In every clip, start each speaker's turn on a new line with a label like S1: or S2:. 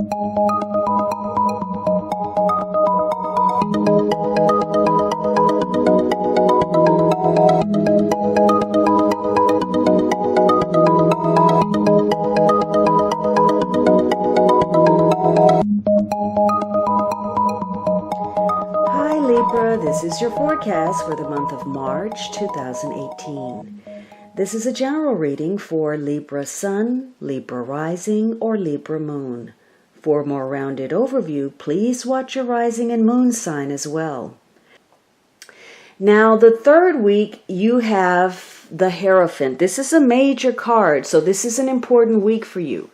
S1: Hi Libra, this is your forecast for the month of March 2018. This is a general reading for Libra Sun, Libra Rising, or Libra Moon. For a more rounded overview, please watch your rising and moon sign as well. Now, the third week, you have the Hierophant. This is a major card, so this is an important week for you.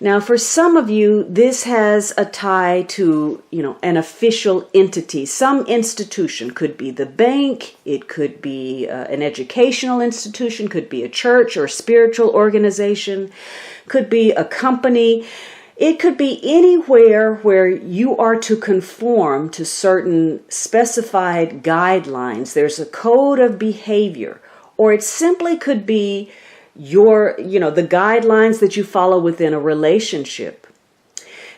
S1: Now, for some of you, this has a tie to, an official entity, some institution. Could be the bank, it could be an educational institution, could be a church or spiritual organization, could be a company. It could be anywhere where you are to conform to certain specified guidelines. There's a code of behavior, or it simply could be the guidelines that you follow within a relationship.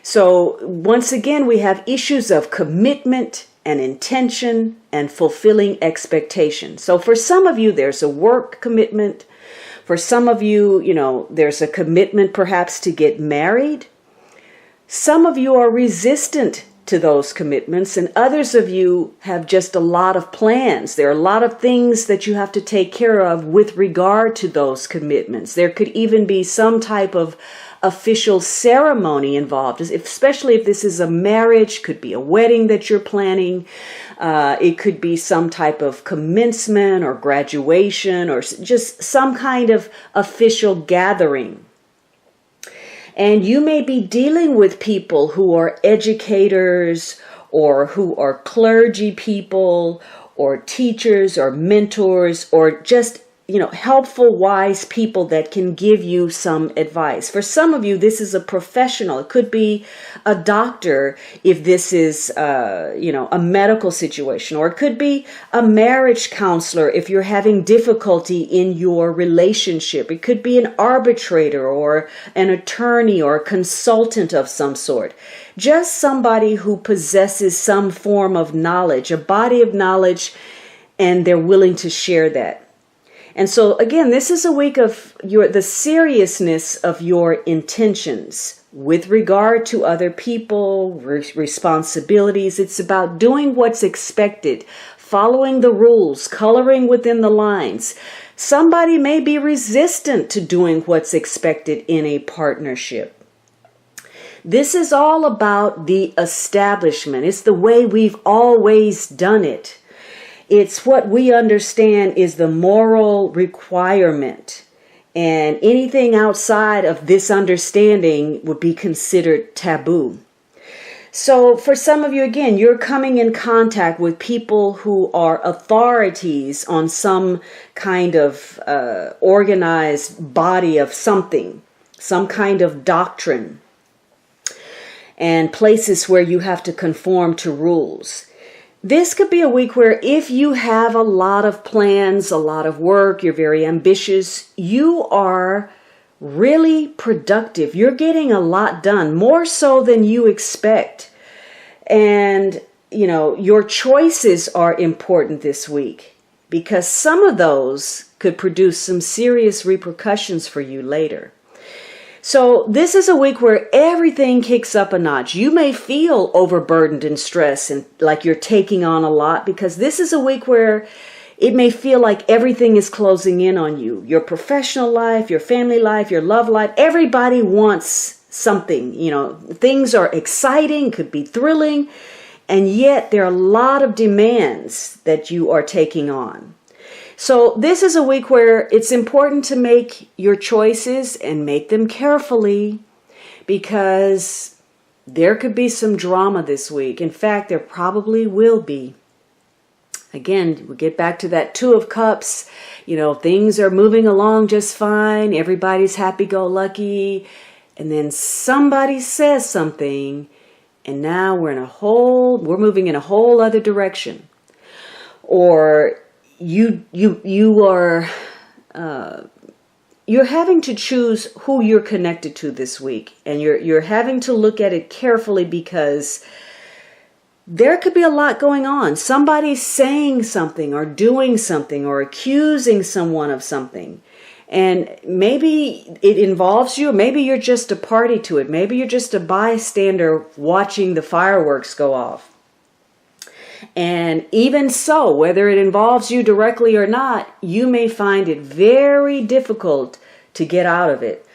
S1: So once again, we have issues of commitment and intention and fulfilling expectations. So for some of you, there's a work commitment. For some of you, there's a commitment perhaps to get married. Some of you are resistant to those commitments, and others of you have just a lot of plans. There are a lot of things that you have to take care of with regard to those commitments. There could even be some type of official ceremony involved, especially if this is a marriage, could be a wedding that you're planning. It could be some type of commencement or graduation or just some kind of official gathering. And you may be dealing with people who are educators or who are clergy people or teachers or mentors or just, helpful, wise people that can give you some advice. For some of you, this is a professional. It could be a doctor if this is, a medical situation, or it could be a marriage counselor if you're having difficulty in your relationship. It could be an arbitrator or an attorney or a consultant of some sort. Just somebody who possesses some form of knowledge, a body of knowledge, and they're willing to share that. And so again, this is a week of the seriousness of your intentions with regard to other people, responsibilities. It's about doing what's expected, following the rules, coloring within the lines. Somebody may be resistant to doing what's expected in a partnership. This is all about the establishment. It's the way we've always done it. It's what we understand is the moral requirement. And anything outside of this understanding would be considered taboo. So for some of you, again, you're coming in contact with people who are authorities on some kind of organized body of something, some kind of doctrine, and places where you have to conform to rules. This could be a week where if you have a lot of plans, a lot of work, you're very ambitious, you are really productive. You're getting a lot done, more so than you expect. And, your choices are important this week because some of those could produce some serious repercussions for you later. So this is a week where everything kicks up a notch. You may feel overburdened and stressed and like you're taking on a lot because this is a week where it may feel like everything is closing in on you. Your professional life, your family life, your love life, everybody wants something. Things are exciting, could be thrilling, and yet there are a lot of demands that you are taking on. So this is a week where it's important to make your choices and make them carefully because there could be some drama this week. In fact, there probably will be. Again, we get back to that Two of Cups. Things are moving along just fine. Everybody's happy-go-lucky. And then somebody says something and now we're moving in a whole other direction. Or you are you're having to choose who you're connected to this week, and you're having to look at it carefully because there could be a lot going on. Somebody's saying something or doing something or accusing someone of something. And maybe it involves you. Maybe you're just a party to it. Maybe you're just a bystander watching the fireworks go off. And even so, whether it involves you directly or not, you may find it very difficult to get out of it.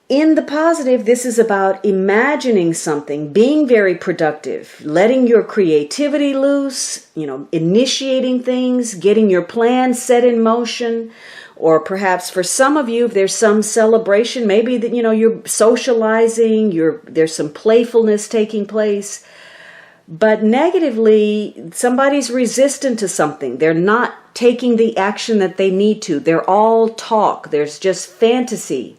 S1: In the positive, this is about imagining something, being very productive, letting your creativity loose, initiating things, getting your plans set in motion. Or perhaps for some of you, if there's some celebration, maybe that you're socializing, there's some playfulness taking place. But negatively, somebody's resistant to something. They're not taking the action that they need to. They're all talk. There's just fantasy.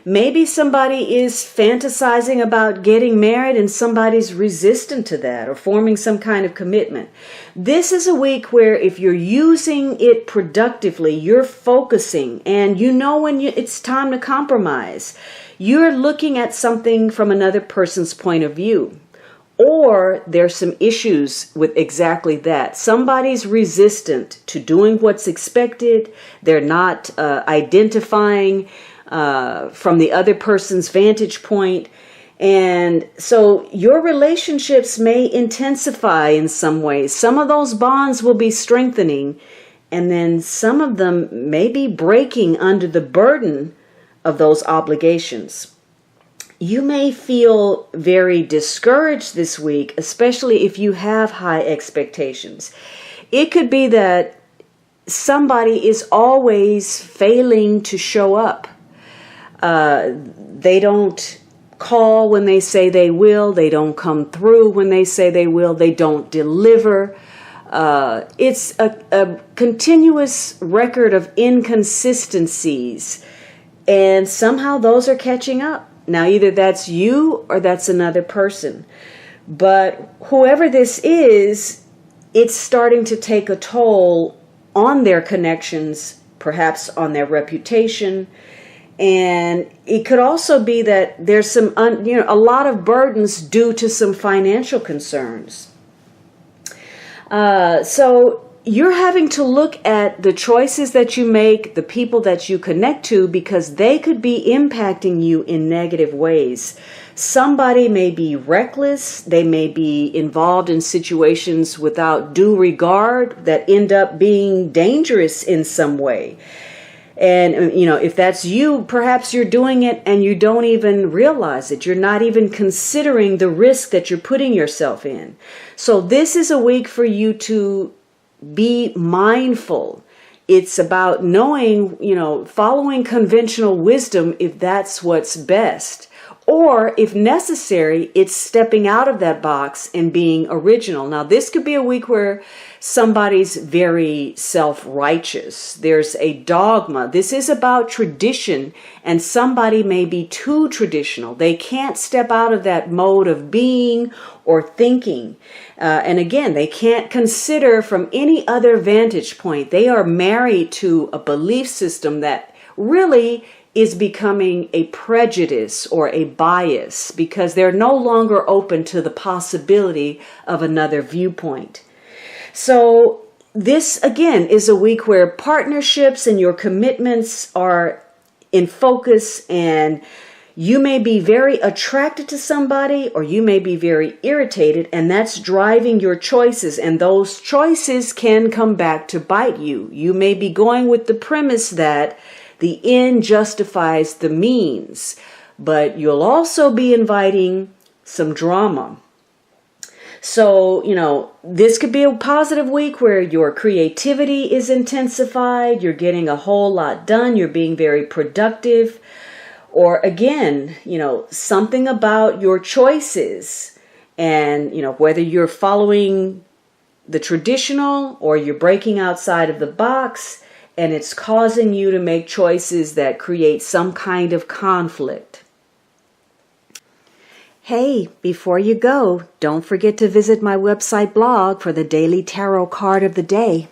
S1: Maybe somebody is fantasizing about getting married and somebody's resistant to that or forming some kind of commitment. This is a week where if you're using it productively, you're focusing, and when it's time to compromise. You're looking at something from another person's point of view. Or there's some issues with exactly that. Somebody's resistant to doing what's expected. They're not identifying from the other person's vantage point. And so your relationships may intensify in some ways. Some of those bonds will be strengthening, and then some of them may be breaking under the burden of those obligations. You may feel very discouraged this week, especially if you have high expectations. It could be that somebody is always failing to show up. They don't call when they say they will. They don't come through when they say they will. They don't deliver. It's a continuous record of inconsistencies, and somehow those are catching up. Now, either that's you or that's another person. But whoever this is, it's starting to take a toll on their connections, perhaps on their reputation. And it could also be that there's some, a lot of burdens due to some financial concerns. So you're having to look at the choices that you make, the people that you connect to, because they could be impacting you in negative ways. Somebody may be reckless. They may be involved in situations without due regard that end up being dangerous in some way. And, if that's you, perhaps you're doing it and you don't even realize it. You're not even considering the risk that you're putting yourself in. So this is a week for you to be mindful. It's about knowing, following conventional wisdom if that's what's best. Or if necessary, it's stepping out of that box and being original. Now, this could be a week where somebody's very self-righteous. There's a dogma. This is about tradition, and somebody may be too traditional. They can't step out of that mode of being or thinking. And again, they can't consider from any other vantage point. They are married to a belief system that really is becoming a prejudice or a bias because they're no longer open to the possibility of another viewpoint. So this, again, is a week where partnerships and your commitments are in focus, and you may be very attracted to somebody or you may be very irritated, and that's driving your choices, and those choices can come back to bite you. You may be going with the premise that the end justifies the means, but you'll also be inviting some drama. So, this could be a positive week where your creativity is intensified, you're getting a whole lot done, you're being very productive. Or again, something about your choices and, whether you're following the traditional or you're breaking outside of the box, and it's causing you to make choices that create some kind of conflict. Hey, before you go, don't forget to visit my website blog for the daily tarot card of the day.